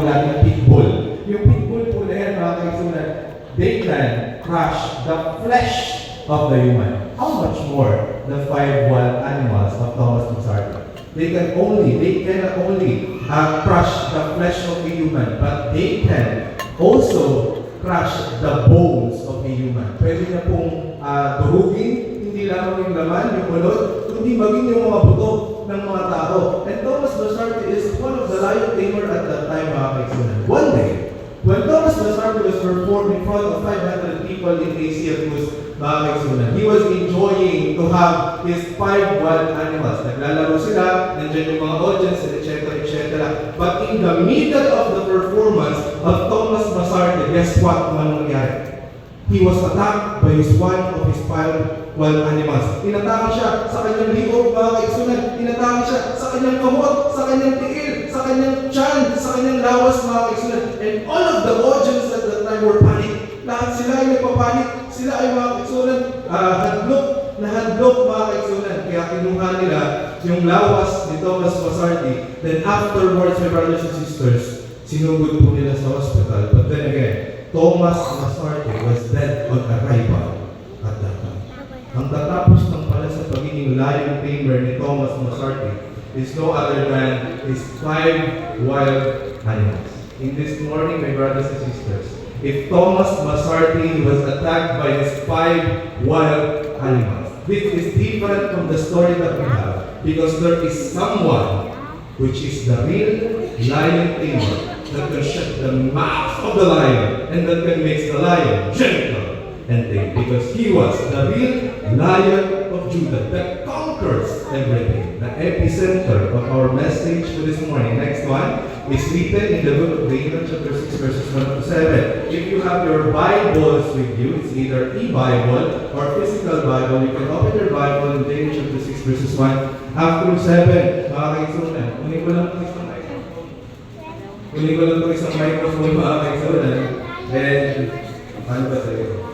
po natin pitbull. Yung pitbull po na yan, mga kaisunan, they can crush the flesh of the human. How much more the 5 wild animals of Thomas Massardi? They cannot only crush the flesh of a human, but they can also crush the bones of a human. Pwede na pong durugin, hindi lamang yung laman, yung ulod, kundi maging yung mga buto ng mga tao. And Thomas Massardi is one of the lion tamer at that time, mga kaisunan. One day, when Thomas Massardi was performed in front of 500 people in Asia Cruz, mga kaisunan, he was enjoying to have his 5 wild animals. Naglalaro sila, nandiyan yung mga audience, etc., etc. But in the middle of the performance of Thomas Massardi, guess what naman nangyari? He was attacked by one of his 5 wild animals. Inatake siya sa kanyang liog, mga kaisunan. Inatake siya sa kanyang kamot, sa kanyang tiil, sa kanyang tiyan, sa kanyang lawas, mga kaisunan. And all of the audience at that time were panic. Lahat sila ay nagpapanik. Sila ay mga kaisunan, hadlok, mga kaisunan. Kaya kinuha nila yung lawas ni Thomas Massardi. Then afterwards, my brothers and sisters, sinugod po nila sa hospital. But then again, Thomas Massardi was dead on arrival at that time. Ang tatapos ng pala sa pagiging lion tamer ni Thomas Massardi is no other than his 5 wild animals. In this morning, my brothers and sisters, if Thomas Massardi was attacked by his 5 wild animals, this is different from the story that we have, because there is someone which is the real lion tamer that can shut the mouth of the lion and that can make the lion gentle and tame, because he was the real Lion of Judah that conquers everything. The epicenter of our message for this morning, next one, is written in the book of Daniel chapter 6 verses 1 to 7. If you have your Bibles with you, it's either e-Bible or physical Bible, you can open your Bible in Daniel chapter 6 verses 1 up through 7. Mga kaisunan, kunin ko lang itong isang microphone. Kunin ko lang itong isang microphone, mga kaisunan. And, ano ba sa'yo?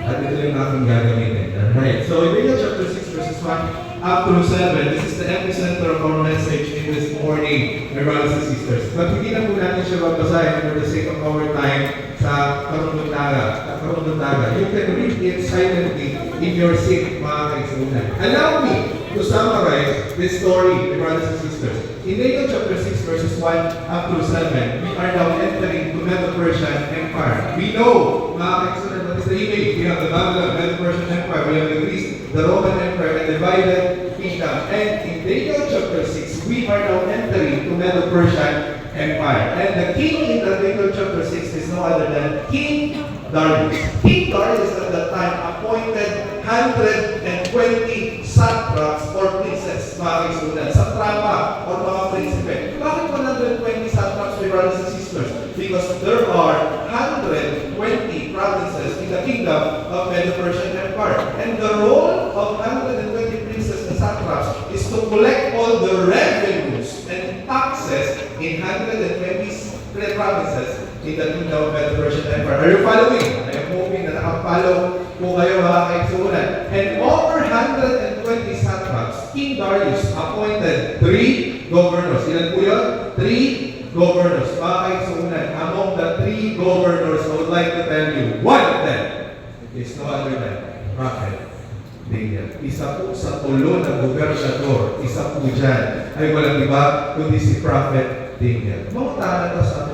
At ito yung aking gagamitin. Alright, so in Daniel chapter 6 verses 1 up through 7, this is the epicenter of our message in this morning, my brothers and sisters. But hindi na po natin siya babasahin for the sake of our time sa Karunundaga. You can read it silently in your seat, mga kaisunan. Allow me to summarize this story, my brothers and sisters. In Daniel chapter 6 verses 1 up through 7, we are now entering to Medo-Persian Empire. We know, mga kaisunan, what is the image? We have the Babylon, Medo-Persian Empire, we have the Greece, the Roman Empire, and divided kingdom. And in Daniel chapter 6, we are now entering to Medo-Persian Empire. And the king in the Daniel chapter 6 is no other than King Darius. King Darius at that time appointed 120 satraps or princes, mga kaisunan, satrapa or mga prinsipe. Bakit 120 satraps, my brothers and sisters? Because there are 120 provinces in the kingdom of Medo-Persian Empire. And the role of 120 princes and satraps is to collect all the revenues and taxes in 120 provinces in the kingdom of Medo-Persian Empire. Are you following? I am hoping na nakapollow po kayo, mga kaisunan. And over 120 satraps, King Darius appointed 3 governors. Ilan po yun? 3 governors. Mga kaisunan, among the 3 governors, I would like to tell you, one of them is no other than Prophet Daniel. Isa po sa tulo na gobernador, isa po dyan ay walang iba kundi si Prophet Daniel. Mga tala sa